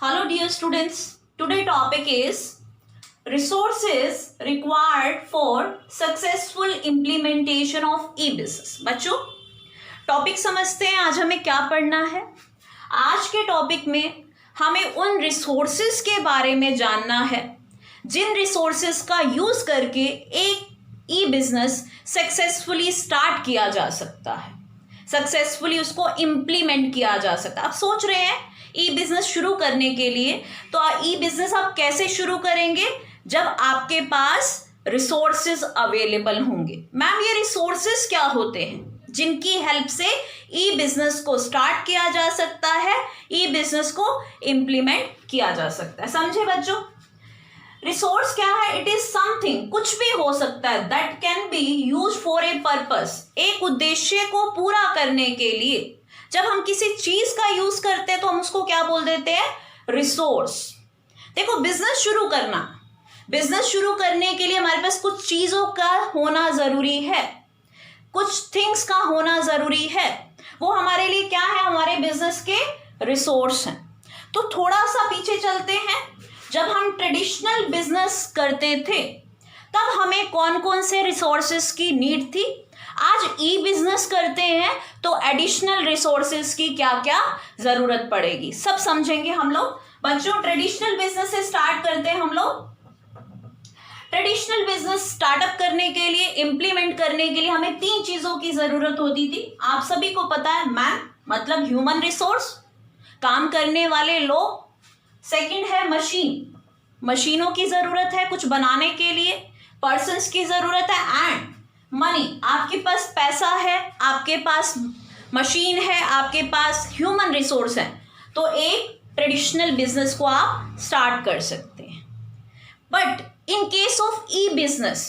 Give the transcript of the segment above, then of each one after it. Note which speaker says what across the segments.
Speaker 1: Hello dear students, today topic is resources required for successful implementation of e-business। बच्चों topic समझते हैं आज हमें क्या पढ़ना है। आज के टॉपिक में हमें उन रिसोर्सेज के बारे में जानना है जिन रिसोर्सेज का यूज करके एक ई बिजनेस सक्सेसफुली स्टार्ट किया जा सकता है, सक्सेसफुली उसको इम्प्लीमेंट किया जा सकता है। आप सोच रहे हैं ई बिजनेस शुरू करने के लिए, तो ई बिजनेस आप कैसे शुरू करेंगे? जब आपके पास रिसोर्सेज अवेलेबल होंगे। मैम ये रिसोर्सेज क्या होते हैं जिनकी हेल्प से ई बिजनेस को स्टार्ट किया जा सकता है, ई बिजनेस को इम्प्लीमेंट किया जा सकता है? समझे बच्चों, रिसोर्स क्या है? इट इज समथिंग, कुछ भी हो सकता है, that can be use for a purpose, एक उद्देश्य को पूरा करने के लिए। जब हम किसी चीज का यूज करते हैं तो हम उसको क्या बोल देते हैं? रिसोर्स। देखो बिजनेस शुरू करने के लिए हमारे पास कुछ चीजों का होना जरूरी है, कुछ थिंग्स का होना जरूरी है। वो हमारे लिए क्या है? हमारे बिजनेस के रिसोर्स हैं। तो थोड़ा सा पीछे चलते हैं। जब हम ट्रेडिशनल बिजनेस करते थे तब हमें कौन कौन से रिसोर्सेज की नीड थी। आज ई बिजनेस करते हैं तो एडिशनल रिसोर्सेज की क्या क्या जरूरत पड़ेगी, सब समझेंगे हम लोग। बच्चों ट्रेडिशनल बिजनेस से स्टार्ट करते हैं हम लोग। ट्रेडिशनल बिजनेस स्टार्टअप करने के लिए, इंप्लीमेंट करने के लिए हमें 3 चीजों की जरूरत होती थी। आप सभी को पता है, मैन मतलब ह्यूमन रिसोर्स, काम करने वाले लोग। सेकंड है मशीन, मशीनों की जरूरत है कुछ बनाने के लिए, पर्सन्स की जरूरत है। एंड मनी, आपके पास पैसा है, आपके पास मशीन है, आपके पास ह्यूमन रिसोर्स है, तो एक ट्रेडिशनल बिजनेस को आप स्टार्ट कर सकते हैं। But in case of e business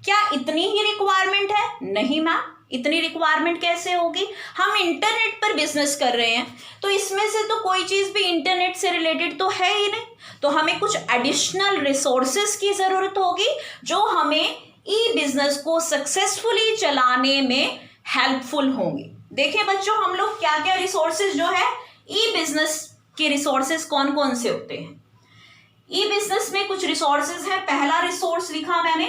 Speaker 1: क्या इतनी ही रिक्वायरमेंट है? नहीं मैम, इतनी रिक्वायरमेंट कैसे होगी? हम इंटरनेट पर बिजनेस कर रहे हैं तो इसमें से तो कोई चीज भी इंटरनेट से रिलेटेड तो है ही नहीं, तो हमें कुछ एडिशनल रिसोर्सेज की जरूरत होगी जो हमें ई बिजनेस को सक्सेसफुली चलाने में हेल्पफुल होंगी। देखिए बच्चों, हम लोग क्या क्या रिसोर्सेज जो है ई बिजनेस के रिसोर्सेज कौन कौन से होते हैं। ई बिजनेस में कुछ रिसोर्सेज है। पहला रिसोर्स लिखा मैंने,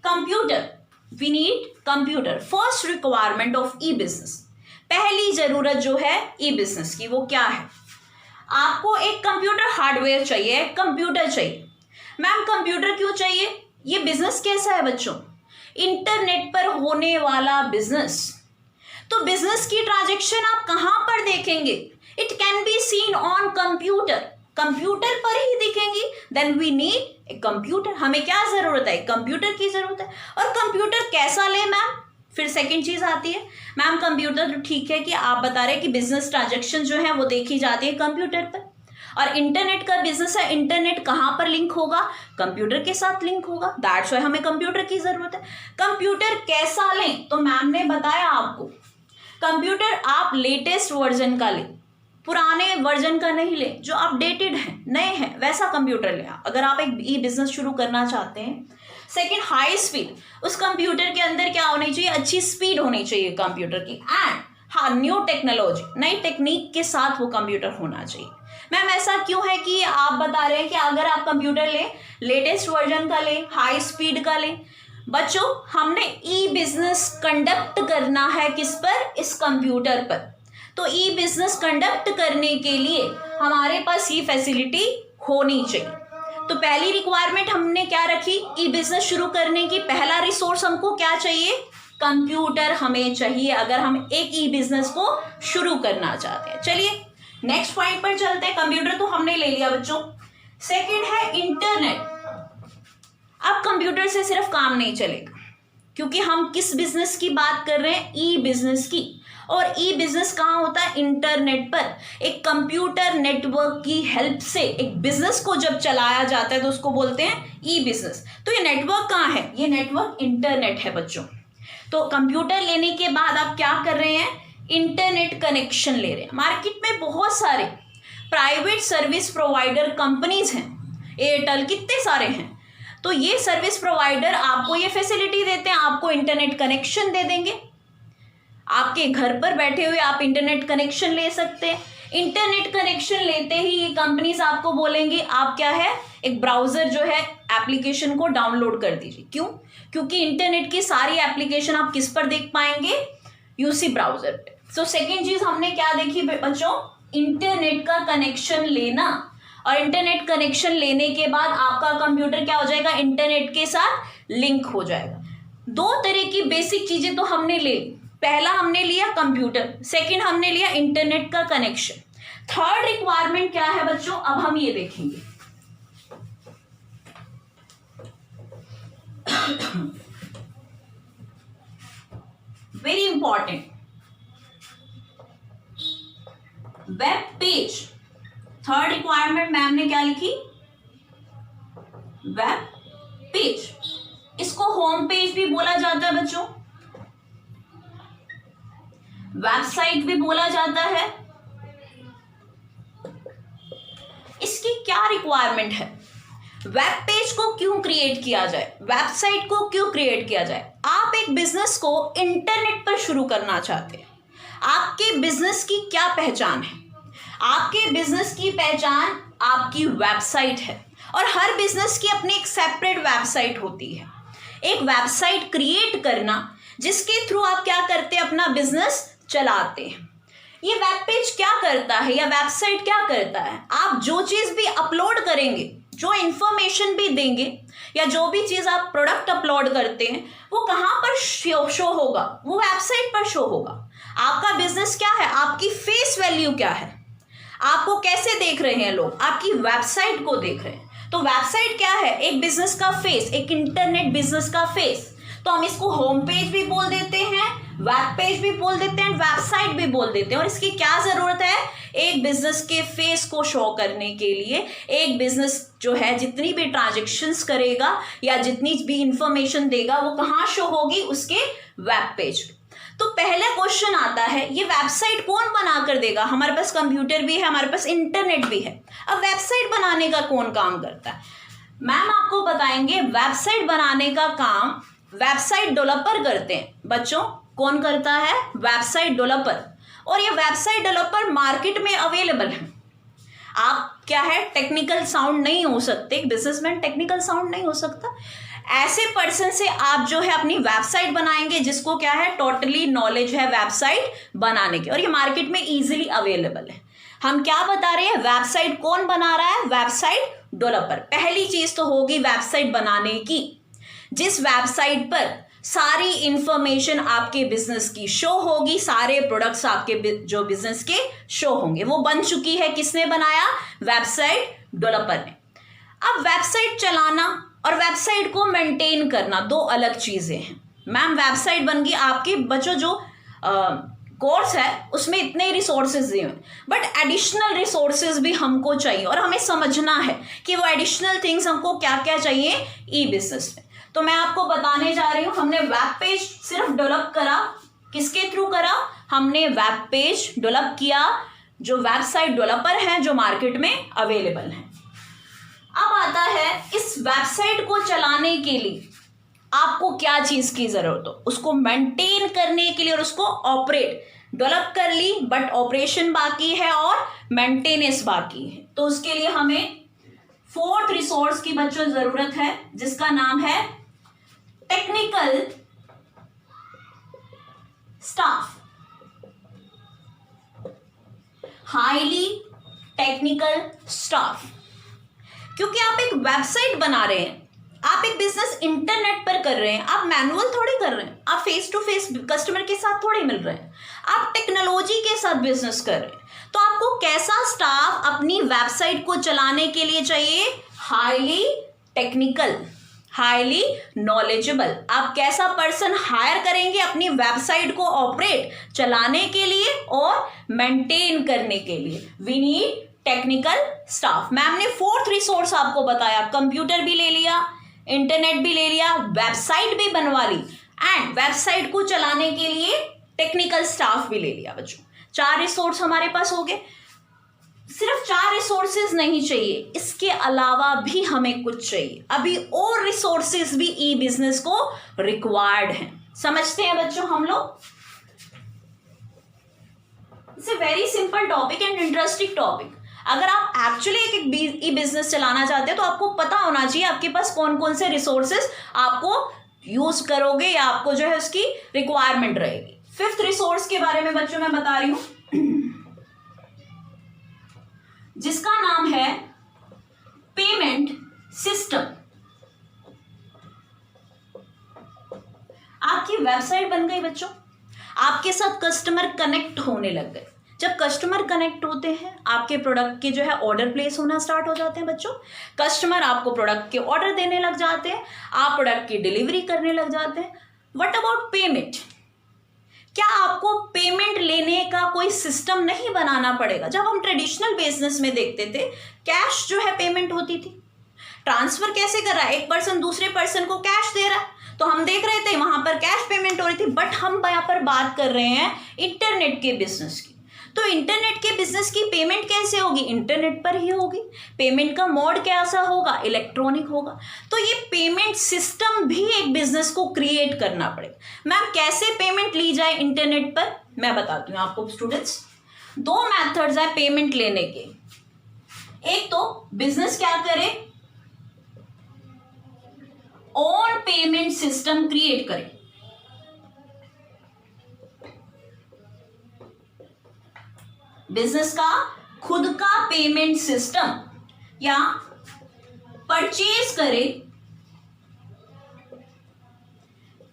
Speaker 1: computer. We need computer, first requirement of e business. पहली जरूरत जो है ई बिजनेस की वो क्या है? आपको एक कंप्यूटर हार्डवेयर चाहिए, कंप्यूटर चाहिए। मैम कंप्यूटर क्यों चाहिए? ये बिजनेस कैसा है बच्चों? इंटरनेट पर होने वाला बिजनेस। तो बिजनेस की ट्रांजैक्शन आप कहां पर देखेंगे? It can be seen on computer, computer पर ही दिखेंगी। Then we need a computer, हमें क्या जरूरत है? कंप्यूटर की जरूरत है। और कंप्यूटर कैसा ले मैम? फिर सेकंड चीज आती है, मैम कंप्यूटर तो ठीक है कि आप बता रहे हैं कि बिजनेस ट्रांजैक्शन जो है वो देखी जाती है कंप्यूटर पर, और इंटरनेट का बिजनेस है, इंटरनेट कहाँ पर लिंक होगा? कंप्यूटर के साथ लिंक होगा। दैट्स व्हाई हमें कंप्यूटर की जरूरत है। कंप्यूटर कैसा लें? तो मैम ने बताया आपको, कंप्यूटर आप लेटेस्ट वर्जन का लें, पुराने वर्जन का नहीं ले, जो अपडेटेड है, नए हैं, वैसा कंप्यूटर लें अगर आप एक ई बिजनेस शुरू करना चाहते हैं। सेकेंड, हाई स्पीड, उस कंप्यूटर के अंदर क्या होनी चाहिए? अच्छी स्पीड होनी चाहिए कंप्यूटर की। एंड हाँ, न्यू टेक्नोलॉजी, नई टेक्निक के साथ वो कंप्यूटर होना चाहिए। मैम ऐसा क्यों है कि आप बता रहे हैं कि अगर आप कंप्यूटर लें, लेटेस्ट वर्जन का लें, हाई स्पीड का लें? बच्चों हमने ई बिजनेस कंडक्ट करना है किस पर? इस कंप्यूटर पर। तो ई बिजनेस कंडक्ट करने के लिए हमारे पास ये फैसिलिटी होनी चाहिए। तो पहली रिक्वायरमेंट हमने क्या रखी ई बिजनेस शुरू करने की? पहला रिसोर्स हमको क्या चाहिए? कंप्यूटर हमें चाहिए अगर हम एक ई बिजनेस को शुरू करना चाहते हैं। चलिए नेक्स्ट पॉइंट पर चलते हैं। कंप्यूटर तो हमने ले लिया बच्चों। सेकंड है इंटरनेट। अब कंप्यूटर से सिर्फ काम नहीं चलेगा, क्योंकि हम किस बिजनेस की बात कर रहे हैं? ई बिजनेस की। और ई बिजनेस कहाँ होता है? इंटरनेट पर। एक कंप्यूटर नेटवर्क की हेल्प से एक बिजनेस को जब चलाया जाता है तो उसको बोलते हैं ई बिजनेस। तो ये नेटवर्क कहाँ है? ये नेटवर्क इंटरनेट है बच्चों। तो कंप्यूटर लेने के बाद आप क्या कर रहे हैं? इंटरनेट कनेक्शन ले रहे हैं। मार्केट में बहुत सारे प्राइवेट सर्विस प्रोवाइडर कंपनीज हैं, एयरटेल, कितने सारे हैं। तो ये सर्विस प्रोवाइडर आपको ये फैसिलिटी देते हैं, आपको इंटरनेट कनेक्शन दे देंगे। आपके घर पर बैठे हुए आप इंटरनेट कनेक्शन ले सकते हैं। इंटरनेट कनेक्शन लेते ही ये कंपनीज आपको बोलेंगी आप क्या है, एक ब्राउजर जो है एप्लीकेशन को डाउनलोड कर दीजिए। क्यों? क्योंकि इंटरनेट की सारी एप्लीकेशन आप किस पर देख पाएंगे, यूसी ब्राउजर पे। सो सेकेंड चीज हमने क्या देखी बच्चों, इंटरनेट का कनेक्शन लेना, और इंटरनेट कनेक्शन लेने के बाद आपका कंप्यूटर क्या हो जाएगा, इंटरनेट के साथ लिंक हो जाएगा। दो तरह की बेसिक चीजें तो हमने ले ली, पहला हमने लिया कंप्यूटर, सेकंड हमने लिया इंटरनेट का कनेक्शन। थर्ड रिक्वायरमेंट क्या है बच्चों, अब हम ये देखेंगे। Very important, web page. Third requirement ma'am ने क्या लिखी, वेब पेज। इसको होम पेज भी बोला जाता है बच्चों, वेबसाइट भी बोला जाता है। इसकी क्या रिक्वायरमेंट है, वेब पेज को क्यों क्रिएट किया जाए, वेबसाइट को क्यों क्रिएट किया जाए। आप एक बिजनेस को इंटरनेट पर शुरू करना चाहते हैं, आपके बिजनेस की क्या पहचान है, आपके बिजनेस की पहचान आपकी वेबसाइट है, और हर बिजनेस की अपनी एक सेपरेट वेबसाइट होती है। एक वेबसाइट क्रिएट करना जिसके थ्रू आप क्या करते हैं, अपना बिजनेस चलाते हैं। ये वेब पेज क्या करता है या वेबसाइट क्या करता है, आप जो चीज भी अपलोड करेंगे, जो इंफॉर्मेशन भी देंगे, या जो भी चीज आप प्रोडक्ट अपलोड करते हैं, वो कहाँ पर शो होगा, वो वेबसाइट पर शो होगा। आपका बिजनेस क्या है, आपकी फेस वैल्यू क्या है, आपको कैसे देख रहे हैं लोग, आपकी वेबसाइट को देख रहे हैं। तो वेबसाइट क्या है, एक बिजनेस का फेस, एक इंटरनेट बिजनेस का फेस। तो हम इसको होम पेज भी बोल देते हैं, वेब पेज भी बोल देते हैं, वेबसाइट भी बोल देते हैं। और इसकी क्या जरूरत है, एक बिजनेस के फेस को शो करने के लिए, एक बिजनेस जो है जितनी भी ट्रांजैक्शंस करेगा या जितनी भी इंफॉर्मेशन देगा वो कहाँ शो होगी, उसके वेब पेज पे। तो पहला क्वेश्चन आता है, ये वेबसाइट कौन बना कर देगा, हमारे पास कंप्यूटर भी है, हमारे पास इंटरनेट भी है, अब वेबसाइट बनाने का कौन काम करता है। मैम आपको बताएंगे, वेबसाइट बनाने का काम वेबसाइट डेवलपर करते हैं। बच्चों कौन करता है, वेबसाइट डेवलपर। और ये वेबसाइट डेवलपर मार्केट में अवेलेबल है। आप क्या है, टेक्निकल साउंड नहीं हो सकते, बिजनेसमैन टेक्निकल साउंड नहीं हो सकता। ऐसे पर्सन से आप जो है अपनी वेबसाइट बनाएंगे जिसको क्या है, टोटली नॉलेज है वेबसाइट बनाने की, और ये मार्केट में इजीली अवेलेबल है। हम क्या बता रहे हैं, वेबसाइट कौन बना रहा है, वेबसाइट डेवलपर। पहली चीज तो होगी वेबसाइट बनाने की, जिस वेबसाइट पर सारी इंफॉर्मेशन आपके बिजनेस की शो होगी, सारे प्रोडक्ट्स आपके जो बिजनेस के शो होंगे, वो बन चुकी है। किसने बनाया, वेबसाइट डेवलपर ने। अब वेबसाइट चलाना और वेबसाइट को मेंटेन करना दो अलग चीजें हैं। मैम वेबसाइट बन गई, आपके बच्चों जो कोर्स है उसमें इतने रिसोर्सेज दिए हैं, बट एडिशनल रिसोर्सेज भी हमको चाहिए, और हमें समझना है कि वो एडिशनल थिंग्स हमको क्या क्या चाहिए ई बिजनेस में। तो मैं आपको बताने जा रही हूँ, हमने वेब पेज सिर्फ डेवलप करा, किसके थ्रू करा, हमने वेब पेज डेवलप किया जो वेबसाइट डेवलपर हैं जो मार्केट में अवेलेबल हैं। अब आता है, इस वेबसाइट को चलाने के लिए आपको क्या चीज की जरूरत हो, उसको मेंटेन करने के लिए, और उसको ऑपरेट, डेवलप कर ली बट ऑपरेशन बाकी है और मेंटेनेंस बाकी है। तो उसके लिए हमें फोर्थ रिसोर्स की बच्चों जरूरत है, जिसका नाम है technical staff, highly technical staff. क्योंकि आप एक वेबसाइट बना रहे हैं, आप एक बिजनेस इंटरनेट पर कर रहे हैं, आप मैनुअल थोड़ी कर रहे हैं, आप फेस टू फेस कस्टमर के साथ थोड़ी मिल रहे हैं, आप टेक्नोलॉजी के साथ बिजनेस कर रहे हैं। तो आपको कैसा स्टाफ अपनी वेबसाइट को चलाने के लिए चाहिए, हाईली टेक्निकल, हाईली नॉलेजेबल। आप कैसा पर्सन हायर करेंगे अपनी वेबसाइट को ऑपरेट, चलाने के लिए और मेंटेन करने के लिए, we need technical staff. Ma'am ने फोर्थ रिसोर्स आपको बताया, कंप्यूटर भी ले लिया, इंटरनेट भी ले लिया, वेबसाइट भी बनवा ली, एंड वेबसाइट को चलाने के लिए टेक्निकल स्टाफ भी ले लिया। बच्चों 4 रिसोर्स हमारे पास हो गए। सिर्फ 4 रिसोर्सेज नहीं चाहिए, इसके अलावा भी हमें कुछ चाहिए, अभी और रिसोर्सेज भी ई बिजनेस को रिक्वायर्ड हैं। समझते हैं बच्चों हम लोग। It's a very simple topic and interesting topic. अगर आप एक्चुअली एक ई बिजनेस चलाना चाहते हैं तो आपको पता होना चाहिए आपके पास कौन कौन से रिसोर्सेज आपको यूज करोगे या आपको जो है उसकी रिक्वायरमेंट रहेगी। फिफ्थ रिसोर्स के बारे में बच्चों मैं बता रही हूं, जिसका नाम है पेमेंट सिस्टम। आपकी वेबसाइट बन गई बच्चों, आपके साथ कस्टमर कनेक्ट होने लग गए। जब कस्टमर कनेक्ट होते हैं आपके प्रोडक्ट के जो है ऑर्डर प्लेस होना स्टार्ट हो जाते हैं बच्चों। कस्टमर आपको प्रोडक्ट के ऑर्डर देने लग जाते हैं, आप प्रोडक्ट की डिलीवरी करने लग जाते हैं। What about payment? क्या आपको पेमेंट लेने का कोई सिस्टम नहीं बनाना पड़ेगा? जब हम ट्रेडिशनल बिजनेस में देखते थे कैश जो है पेमेंट होती थी। ट्रांसफर कैसे कर रहा है? एक पर्सन दूसरे पर्सन को कैश दे रहा है तो हम देख रहे थे वहां पर कैश पेमेंट हो रही थी। बट हम यहाँ पर बात कर रहे हैं इंटरनेट के बिजनेस की। तो इंटरनेट के बिजनेस की पेमेंट कैसे होगी? इंटरनेट पर ही होगी। पेमेंट का मोड कैसा होगा? इलेक्ट्रॉनिक होगा। तो ये पेमेंट सिस्टम भी एक बिजनेस को क्रिएट करना पड़ेगा। मैम कैसे पेमेंट ली जाए इंटरनेट पर? मैं बताती हूँ आपको स्टूडेंट्स। दो मेथड्स है पेमेंट लेने के। एक तो बिजनेस क्या करे, ओन पेमेंट सिस्टम क्रिएट करे। बिजनेस का खुद का पेमेंट सिस्टम या परचेज करे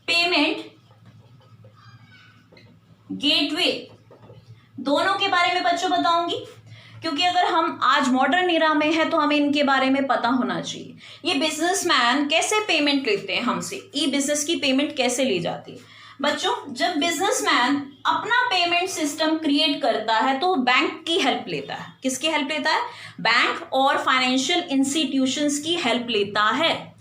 Speaker 1: पेमेंट गेटवे। दोनों के बारे में बच्चों बताऊंगी, क्योंकि अगर हम आज मॉडर्न इरा में है तो हमें इनके बारे में पता होना चाहिए। ये बिजनेसमैन कैसे पेमेंट लेते हैं हमसे, ई बिजनेस की पेमेंट कैसे ली जाती है। बच्चों जब बिजनेसमैन अपना पेमेंट सिस्टम क्रिएट करता है तो बैंक की हेल्प लेता है। किसकी हेल्प लेता है? बैंक और फाइनेंशियल इंस्टीट्यूशंस की हेल्प लेता है।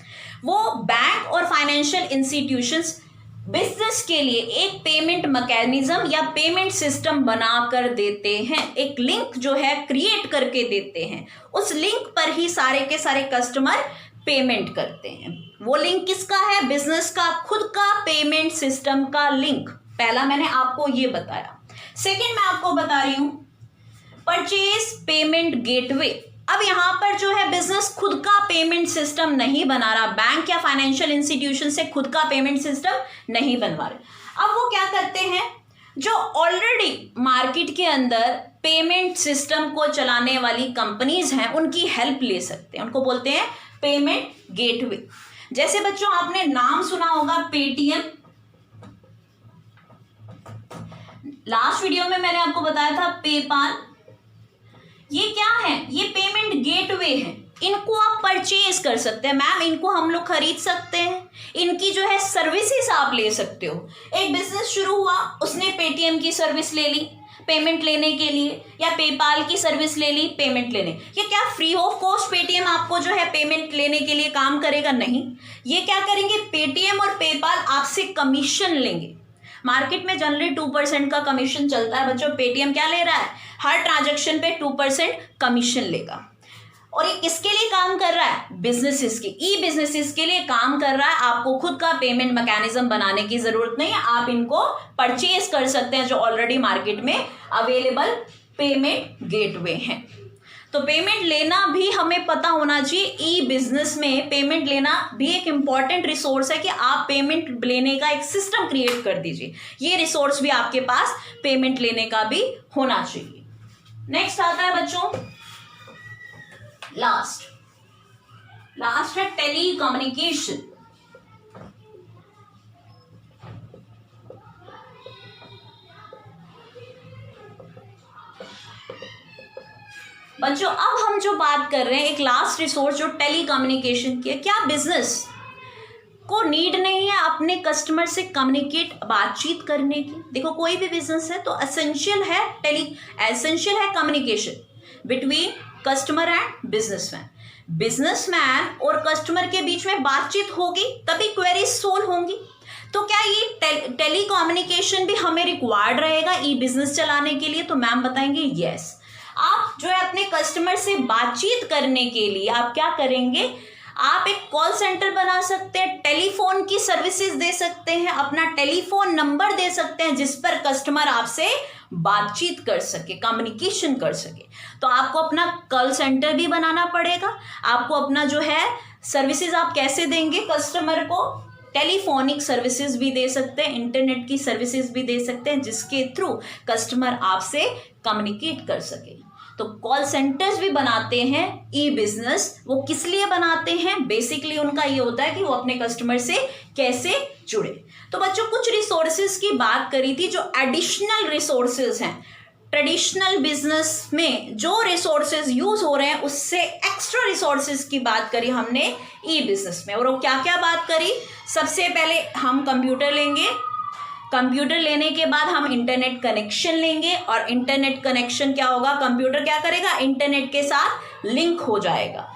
Speaker 1: वो बैंक और फाइनेंशियल इंस्टीट्यूशंस बिजनेस के लिए एक पेमेंट मैकेनिज्म या पेमेंट सिस्टम बना कर देते हैं। एक लिंक जो है क्रिएट करके देते हैं। उस लिंक पर ही सारे के सारे कस्टमर पेमेंट करते हैं। वो लिंक किसका है? बिजनेस का खुद का पेमेंट सिस्टम का लिंक। पहला मैंने आपको ये बताया। सेकंड मैं आपको बता रही हूं परचेज पेमेंट गेटवे। अब यहां पर जो है बिजनेस खुद का पेमेंट सिस्टम नहीं बना रहा, बैंक या फाइनेंशियल इंस्टीट्यूशन से खुद का पेमेंट सिस्टम नहीं बनवा रहे। अब वो क्या करते हैं, जो ऑलरेडी मार्केट के अंदर पेमेंट सिस्टम को चलाने वाली कंपनीज हैं उनकी हेल्प ले सकते हैं। उनको बोलते हैं पेमेंट गेटवे। जैसे बच्चों आपने नाम सुना होगा पेटीएम। लास्ट वीडियो में मैंने आपको बताया था पेपाल। ये क्या है? ये पेमेंट गेटवे है। इनको आप परचेज कर सकते हैं। मैम इनको हम लोग खरीद सकते हैं, इनकी जो है सर्विसेज आप ले सकते हो। एक बिजनेस शुरू हुआ, उसने पेटीएम की सर्विस ले ली पेमेंट लेने के लिए, या पेपाल की सर्विस ले ली पेमेंट लेने। ये क्या फ्री ऑफ कॉस्ट पेटीएम आपको जो है पेमेंट लेने के लिए काम करेगा? नहीं। ये क्या करेंगे? पेटीएम और पेपाल आपसे कमीशन लेंगे। मार्केट में जनरली 2% का कमीशन चलता है बच्चों। पेटीएम क्या ले रहा है? हर ट्रांजैक्शन पे 2% कमीशन लेगा। और ये किसके लिए काम कर रहा है? बिजनेसेस के, ई बिजनेसेस के लिए काम कर रहा है। आपको खुद का पेमेंट मैकेनिज्म बनाने की जरूरत नहीं है। आप इनको परचेज कर सकते हैं जो ऑलरेडी मार्केट में अवेलेबल पेमेंट गेटवे हैं। तो पेमेंट लेना भी हमें पता होना चाहिए। ई बिजनेस में पेमेंट लेना भी एक इंपॉर्टेंट रिसोर्स है कि आप पेमेंट लेने का एक सिस्टम क्रिएट कर दीजिए। ये रिसोर्स भी आपके पास पेमेंट लेने का भी होना चाहिए। नेक्स्ट आता है बच्चों लास्ट है टेली कम्युनिकेशन। बच्चों अब हम जो बात कर रहे हैं एक लास्ट रिसोर्स जो टेली कम्युनिकेशन की है। क्या बिजनेस को नीड नहीं है अपने कस्टमर से कम्युनिकेट, बातचीत करने की? देखो कोई भी बिजनेस है तो एसेंशियल है communication between customer and businessman. Businessman और कस्टमर के बीच में बातचीत होगी तभी क्वेरीज सोल्व होंगी। तो क्या ये टेली कम्युनिकेशन भी हमें रिक्वायर्ड रहेगा ई बिजनेस चलाने के लिए? तो मैम बताएंगे यस। आप जो है अपने कस्टमर से बातचीत करने के लिए आप क्या करेंगे? आप एक कॉल सेंटर बना सकते हैं, टेलीफोन की सर्विसेज दे सकते हैं, अपना टेलीफोन नंबर दे सकते हैं जिस पर कस्टमर आपसे बातचीत कर सके, कम्युनिकेशन कर सके। तो आपको अपना कॉल सेंटर भी बनाना पड़ेगा। आपको अपना जो है सर्विसेज आप कैसे देंगे कस्टमर को, टेलीफोनिक सर्विसेज भी दे सकते हैं, इंटरनेट की सर्विसेज भी दे सकते हैं, जिसके थ्रू कस्टमर आपसे कम्युनिकेट कर सके। तो कॉल सेंटर्स भी बनाते हैं ई बिजनेस। वो किस लिए बनाते हैं? बेसिकली उनका ये होता है कि वो अपने कस्टमर से कैसे जुड़े। तो बच्चों कुछ रिसोर्सेज की बात करी थी जो एडिशनल रिसोर्सेज हैं। ट्रेडिशनल बिजनेस में जो रिसोर्सेज यूज हो रहे हैं उससे एक्स्ट्रा रिसोर्सेज की बात करी हमने ई बिजनेस में। और वो क्या क्या बात करी? सबसे पहले हम कंप्यूटर लेंगे, कंप्यूटर लेने के बाद हम इंटरनेट कनेक्शन लेंगे, और इंटरनेट कनेक्शन क्या होगा? कंप्यूटर क्या करेगा? इंटरनेट के साथ लिंक हो जाएगा।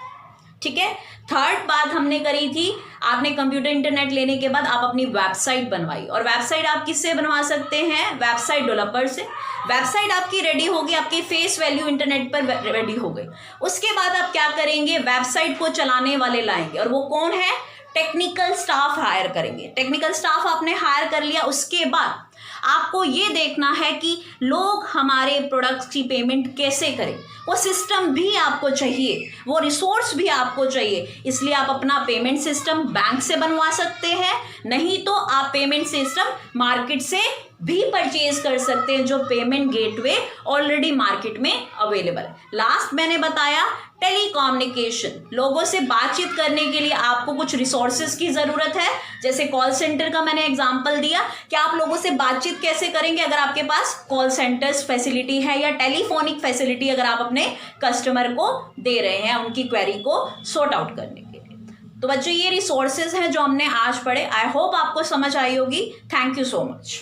Speaker 1: ठीक है। थर्ड बात हमने करी थी, आपने कंप्यूटर इंटरनेट लेने के बाद आप अपनी वेबसाइट बनवाई, और वेबसाइट आप किससे बनवा सकते हैं? वेबसाइट डेवलपर से। वेबसाइट आपकी रेडी होगी, आपकी फेस वैल्यू इंटरनेट पर रेडी हो गई। उसके बाद आप क्या करेंगे? वेबसाइट को चलाने वाले लाएंगे, और वो कौन है? टेक्निकल स्टाफ हायर करेंगे। टेक्निकल स्टाफ आपने हायर कर लिया, उसके बाद आपको ये देखना है कि लोग हमारे प्रोडक्ट्स की पेमेंट कैसे करें। वो सिस्टम भी आपको चाहिए, वो रिसोर्स भी आपको चाहिए। इसलिए आप अपना पेमेंट सिस्टम बैंक से बनवा सकते हैं, नहीं तो आप पेमेंट सिस्टम मार्केट से भी परचेज कर सकते हैं, जो पेमेंट गेटवे ऑलरेडी मार्केट में अवेलेबल है। लास्ट मैंने बताया टेलीकम्युनिकेशन, लोगों से बातचीत करने के लिए आपको कुछ रिसोर्सेज की ज़रूरत है। जैसे कॉल सेंटर का मैंने एग्जांपल दिया कि आप लोगों से बातचीत कैसे करेंगे अगर आपके पास कॉल सेंटर्स फैसिलिटी है या टेलीफोनिक फैसिलिटी अगर आप अपने कस्टमर को दे रहे हैं उनकी क्वेरी को सॉर्ट आउट करने के लिए। तो बच्चों ये रिसोर्सेज हैं जो हमने आज पढ़े। आई होप आपको समझ आई होगी। Thank you so much.